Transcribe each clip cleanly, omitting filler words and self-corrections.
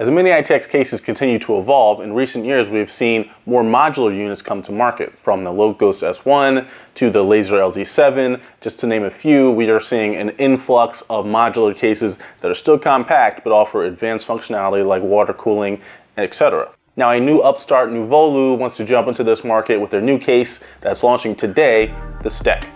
As the Mini-ITX cases continue to evolve, in recent years we've seen more modular units come to market, from the Low Ghost S1 to the Laser LZ7, just to name a few. We are seeing an influx of modular cases that are still compact but offer advanced functionality like water cooling, etc. Now, a new upstart Nouvolo wants to jump into this market with their new case that's launching today, the Steck.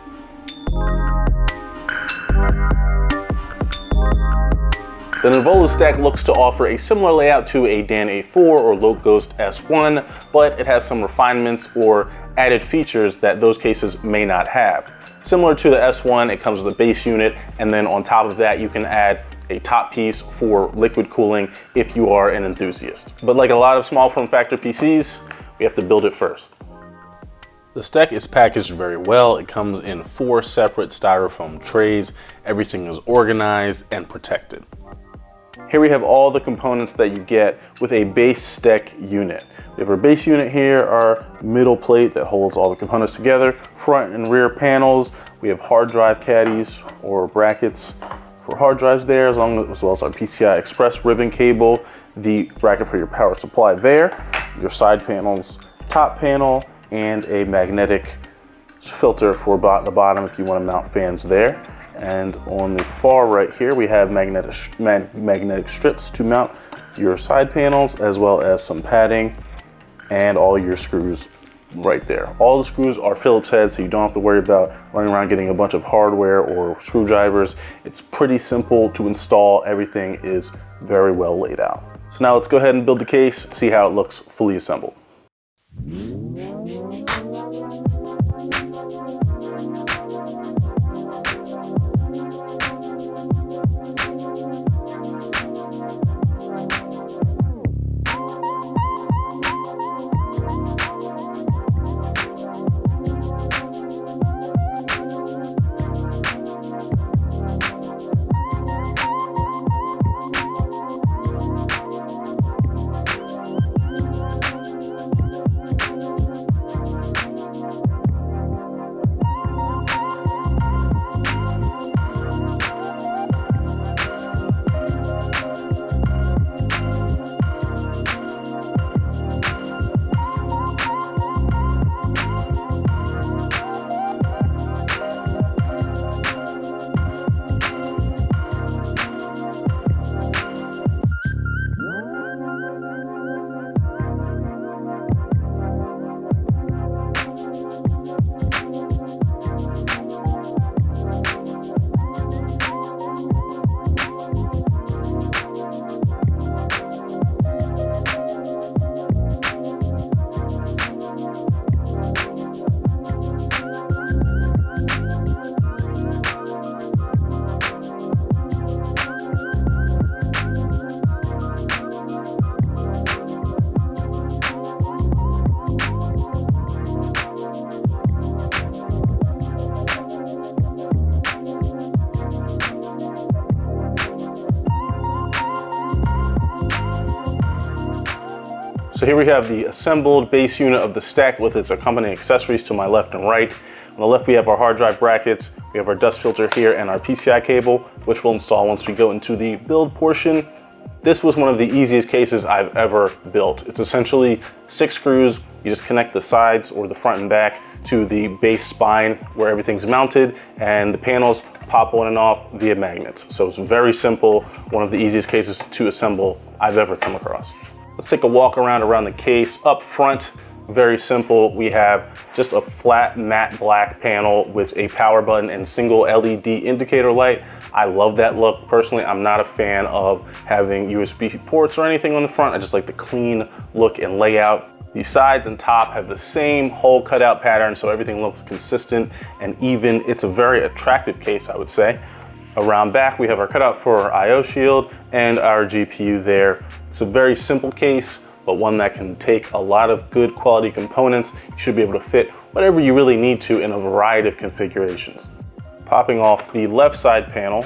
The Nouvolo Steck looks to offer a similar layout to a Dan A4 or Low Ghost S1, but it has some refinements or added features that those cases may not have. Similar to the S1, it comes with a base unit, and then on top of that, you can add a top piece for liquid cooling if you are an enthusiast. But like a lot of small form factor PCs, we have to build it first. The Steck is packaged very well. It comes in 4 separate styrofoam trays. Everything is organized and protected. Here we have all the components that you get with a base Steck unit. We have our base unit here, our middle plate that holds all the components together, front and rear panels. We have hard drive caddies or brackets for hard drives there, as well as our PCI Express ribbon cable, the bracket for your power supply there, your side panels, top panel, and a magnetic filter for the bottom if you want to mount fans there. And on the far right here, we have magnetic strips to mount your side panels, as well as some padding and all your screws right there. All the screws are Phillips heads, so you don't have to worry about running around getting a bunch of hardware or screwdrivers. It's pretty simple to install. Everything is very well laid out. So now let's go ahead and build the case, see how it looks fully assembled. So here we have the assembled base unit of the Steck with its accompanying accessories to my left and right. On the left we have our hard drive brackets, we have our dust filter here, and our PCI cable, which we'll install once we go into the build portion. This was one of the easiest cases I've ever built. It's essentially 6 screws. You just connect the sides or the front and back to the base spine where everything's mounted, and the panels pop on and off via magnets. So it's very simple, one of the easiest cases to assemble I've ever come across. Let's take a walk around the case. Up front, very simple. We have just a flat matte black panel with a power button and single LED indicator light. I love that look. Personally, I'm not a fan of having USB ports or anything on the front. I just like the clean look and layout. The sides and top have the same hole cutout pattern, so everything looks consistent and even. It's a very attractive case, I would say. Around back, we have our cutout for our I/O shield and our GPU there. It's a very simple case, but one that can take a lot of good quality components. You should be able to fit whatever you really need to in a variety of configurations. Popping off the left side panel,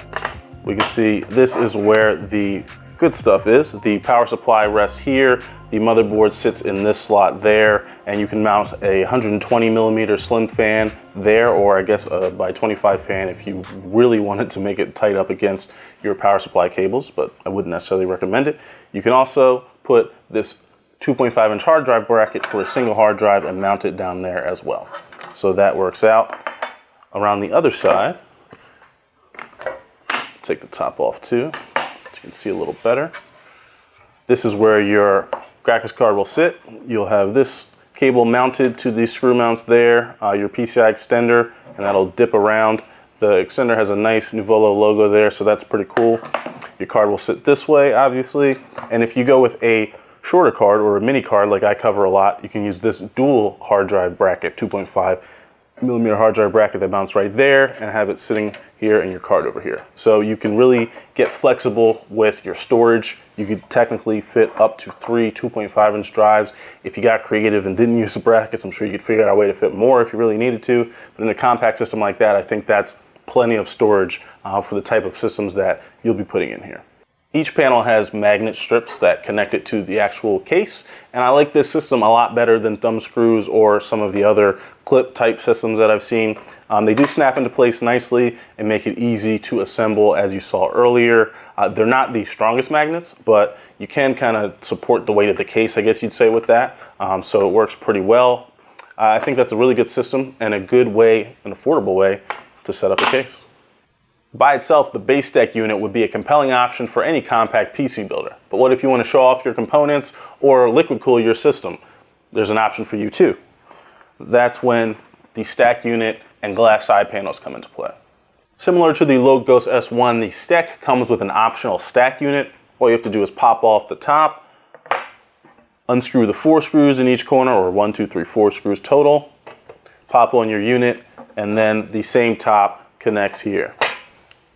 we can see this is where the good stuff is the power supply rests here. The motherboard sits in this slot there, and you can mount a 120 millimeter slim fan there, or I guess a by 25 fan if you really wanted to make it tight up against your power supply cables, but I wouldn't necessarily recommend it. You can also put this 2.5 inch hard drive bracket for a single hard drive and mount it down there as well. So that works out. Around the other side, take the top off too, so you can see a little better. This is where your graphics card will sit. You'll have this cable mounted to these screw mounts there, your PCI extender, and that'll dip around. The extender has a nice Nouvolo logo there, so that's pretty cool. Your card will sit this way, obviously, and if you go with a shorter card or a mini card like I cover a lot, you can use this dual hard drive bracket, 2.5 millimeter hard drive bracket that mounts right there, and have it sitting here and your card over here. So you can really get flexible with your storage. You could technically fit up to 3 2.5 inch drives. If you got creative and didn't use the brackets, I'm sure you could figure out a way to fit more if you really needed to. But in a compact system like that, I think that's plenty of storage for the type of systems that you'll be putting in here. Each panel has magnet strips that connect it to the actual case, and I like this system a lot better than thumb screws or some of the other clip type systems that I've seen. They do snap into place nicely and make it easy to assemble, as you saw earlier. They're not the strongest magnets, but you can kind of support the weight of the case, I guess you'd say, with that. So it works pretty well. I think that's a really good system and a good way, an affordable way to set up a case. By itself, the base deck unit would be a compelling option for any compact PC builder. But what if you want to show off your components or liquid cool your system? There's an option for you too. That's when the stack unit and glass side panels come into play. Similar to the Low Ghost S1, the Steck comes with an optional stack unit. All you have to do is pop off the top, unscrew the 4 screws in each corner, or 1, 2, 3, 4 screws total, pop on your unit, and then the same top connects here.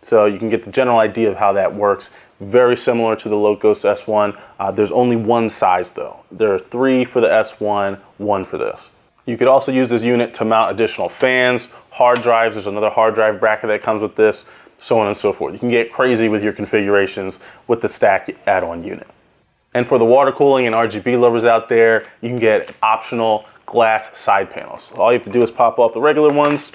So you can get the general idea of how that works. Very similar to the Low Ghost S1. There's only one size though. There are 3 for the S1, 1 for this. You could also use this unit to mount additional fans, hard drives. There's another hard drive bracket that comes with this, so on and so forth. You can get crazy with your configurations with the Stack add-on unit. And for the water cooling and RGB lovers out there, you can get optional glass side panels. All you have to do is pop off the regular ones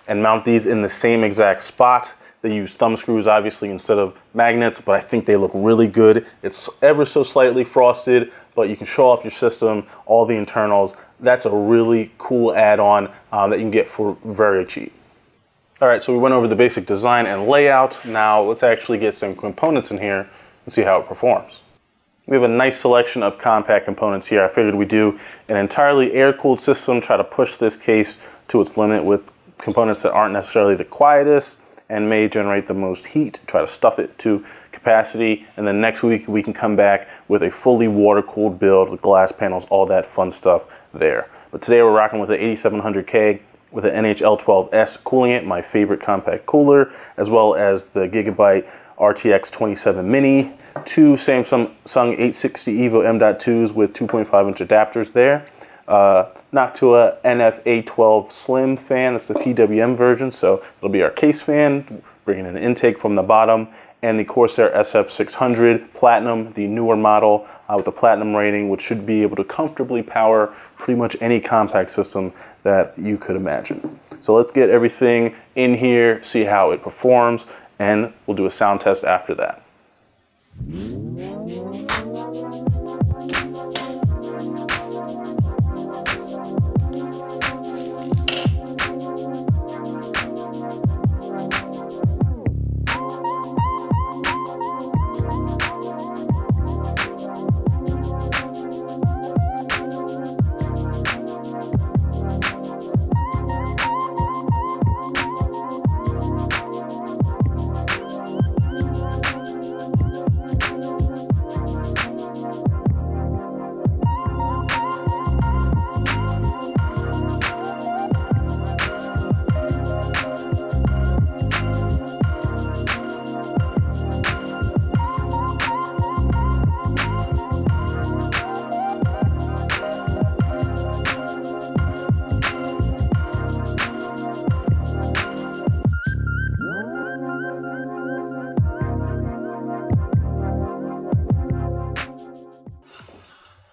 and mount these in the same exact spot. They use thumb screws, obviously, instead of magnets, but I think they look really good. It's ever so slightly frosted, but you can show off your system, all the internals. That's a really cool add-on that you can get for very cheap. All right, so we went over the basic design and layout. Now let's actually get some components in here and see how it performs. We have a nice selection of compact components here. I figured we'd do an entirely air-cooled system, try to push this case to its limit with components that aren't necessarily the quietest and may generate the most heat, try to stuff it to capacity, and then next week we can come back with a fully water-cooled build with glass panels, all that fun stuff there. But today we're rocking with an 8700K with an NHL12S cooling it, my favorite compact cooler, as well as the Gigabyte RTX 27 Mini, 2 Samsung 860 EVO M.2s with 2.5 inch adapters there. Noctua NF-A12 Slim fan, that's the PWM version, so it'll be our case fan, bringing an intake from the bottom, and the Corsair SF600 Platinum, the newer model with the Platinum rating, which should be able to comfortably power pretty much any compact system that you could imagine. So let's get everything in here, see how it performs, and we'll do a sound test after that.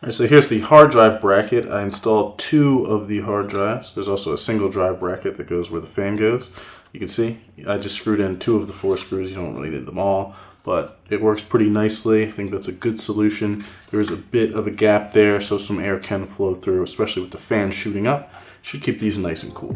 Alright, so here's the hard drive bracket. I installed 2 of the hard drives. There's also a single drive bracket that goes where the fan goes. You can see I just screwed in 2 of the 4 screws. You don't really need them all, but it works pretty nicely. I think that's a good solution. There's a bit of a gap there, so some air can flow through, especially with the fan shooting up. Should keep these nice and cool.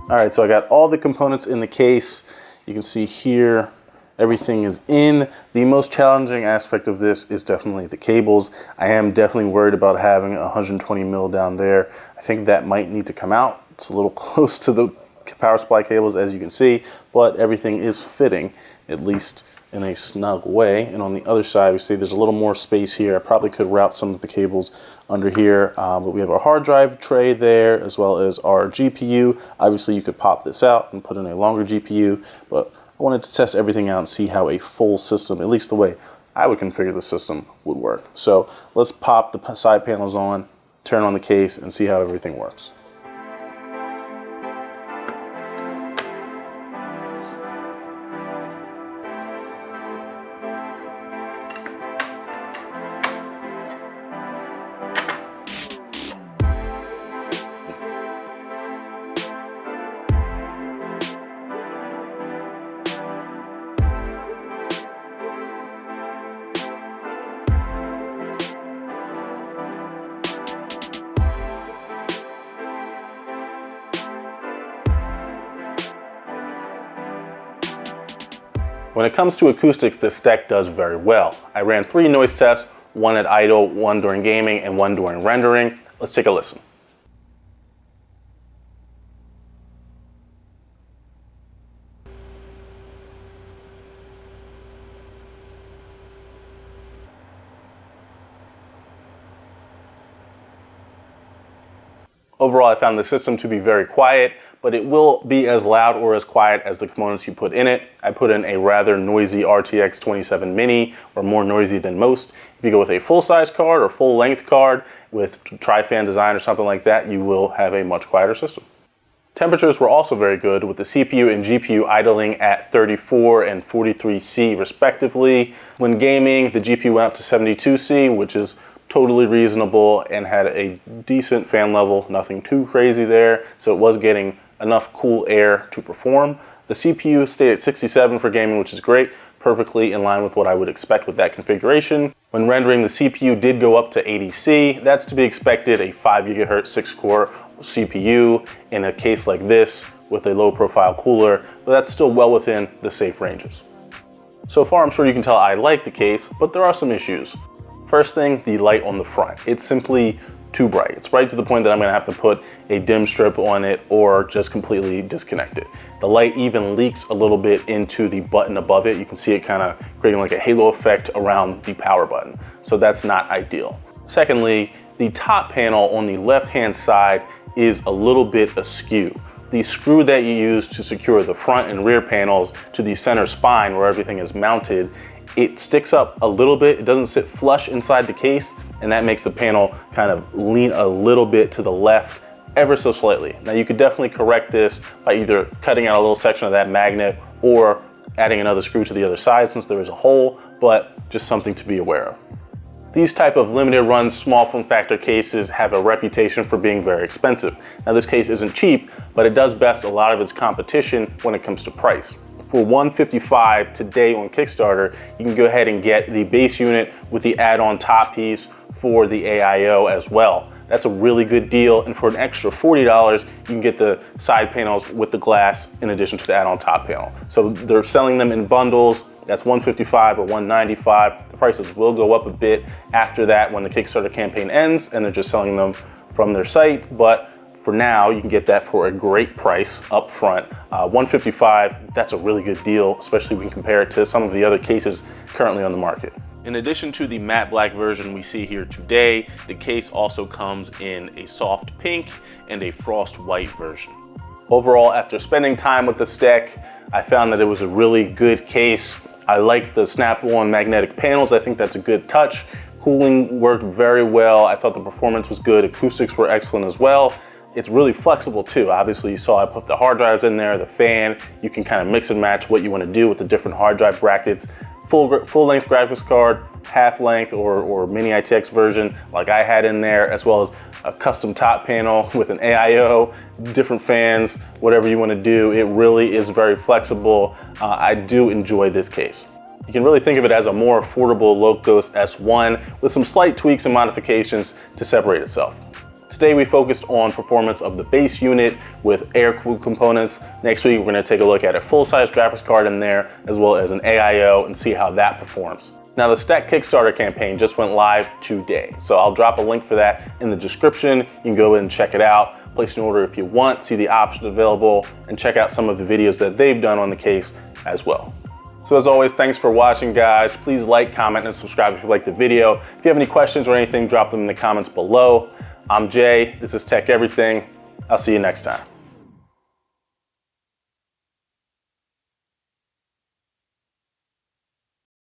All right, so I got all the components in the case. You can see here, everything is in. The most challenging aspect of this is definitely the cables. I am definitely worried about having 120 mil down there. I think that might need to come out. It's a little close to the power supply cables, as you can see, but everything is fitting, at least in a snug way. And on the other side, we see there's a little more space here. I probably could route some of the cables under here, but we have our hard drive tray there, as well as our GPU. Obviously, you could pop this out and put in a longer GPU, but I wanted to test everything out and see how a full system, at least the way I would configure the system, would work. So let's pop the side panels on, turn on the case, and see how everything works. When it comes to acoustics, this Steck does very well. I ran 3 noise tests, 1 at idle, 1 during gaming, and 1 during rendering. Let's take a listen. Overall, I found the system to be very quiet, but it will be as loud or as quiet as the components you put in it. I put in a rather noisy RTX 27 Mini, or more noisy than most. If you go with a full-size card or full-length card with tri-fan design or something like that, you will have a much quieter system. Temperatures were also very good, with the CPU and GPU idling at 34 and 43 C respectively. When gaming, the GPU went up to 72 C, which is totally reasonable, and had a decent fan level, nothing too crazy there, so it was getting enough cool air to perform. The CPU stayed at 67 for gaming, which is great, perfectly in line with what I would expect with that configuration. When rendering, the CPU did go up to 80C. That's to be expected, a 5 GHz 6-core CPU in a case like this with a low profile cooler, but that's still well within the safe ranges. So far, I'm sure you can tell I like the case, but there are some issues. First thing, the light on the front. It's simply too bright. It's bright to the point that I'm gonna have to put a dim strip on it or just completely disconnect it. The light even leaks a little bit into the button above it. You can see it kind of creating like a halo effect around the power button. So that's not ideal. Secondly, the top panel on the left-hand side is a little bit askew. The screw that you use to secure the front and rear panels to the center spine where everything is mounted, it sticks up a little bit. It doesn't sit flush inside the case, and that makes the panel kind of lean a little bit to the left, ever so slightly. Now you could definitely correct this by either cutting out a little section of that magnet or adding another screw to the other side since there is a hole, but just something to be aware of. These type of limited run small form factor cases have a reputation for being very expensive. Now this case isn't cheap, but it does best a lot of its competition when it comes to price. For $155 today on Kickstarter, you can go ahead and get the base unit with the add-on top piece for the AIO as well. That's a really good deal, and for an extra $40, you can get the side panels with the glass in addition to the add-on top panel. So they're selling them in bundles. That's $155 or $195. The prices will go up a bit after that when the Kickstarter campaign ends, and they're just selling them from their site. But for now, you can get that for a great price up front. $155, that's a really good deal, especially when you compare it to some of the other cases currently on the market. In addition to the matte black version we see here today, the case also comes in a soft pink and a frost white version. Overall, after spending time with the Steck, I found that it was a really good case. I like the snap-on magnetic panels. I think that's a good touch. Cooling worked very well. I thought the performance was good. Acoustics were excellent as well. It's really flexible too. Obviously you saw I put the hard drives in there, the fan. You can kind of mix and match what you want to do with the different hard drive brackets. Full-length graphics card, half-length or Mini-ITX version like I had in there, as well as a custom top panel with an AIO, different fans, whatever you want to do. It really is very flexible. I do enjoy this case. You can really think of it as a more affordable low-ghost S1 with some slight tweaks and modifications to separate itself. Today we focused on performance of the base unit with air-cooled components. Next week we're going to take a look at a full-size graphics card in there as well as an AIO and see how that performs. Now the Steck Kickstarter campaign just went live today, so I'll drop a link for that in the description. You can go in and check it out, place an order if you want, see the options available, and check out some of the videos that they've done on the case as well. So as always, thanks for watching, guys. Please like, comment, and subscribe if you liked the video. If you have any questions or anything, drop them in the comments below. I'm Jay, this is Tech Everything. I'll see you next time.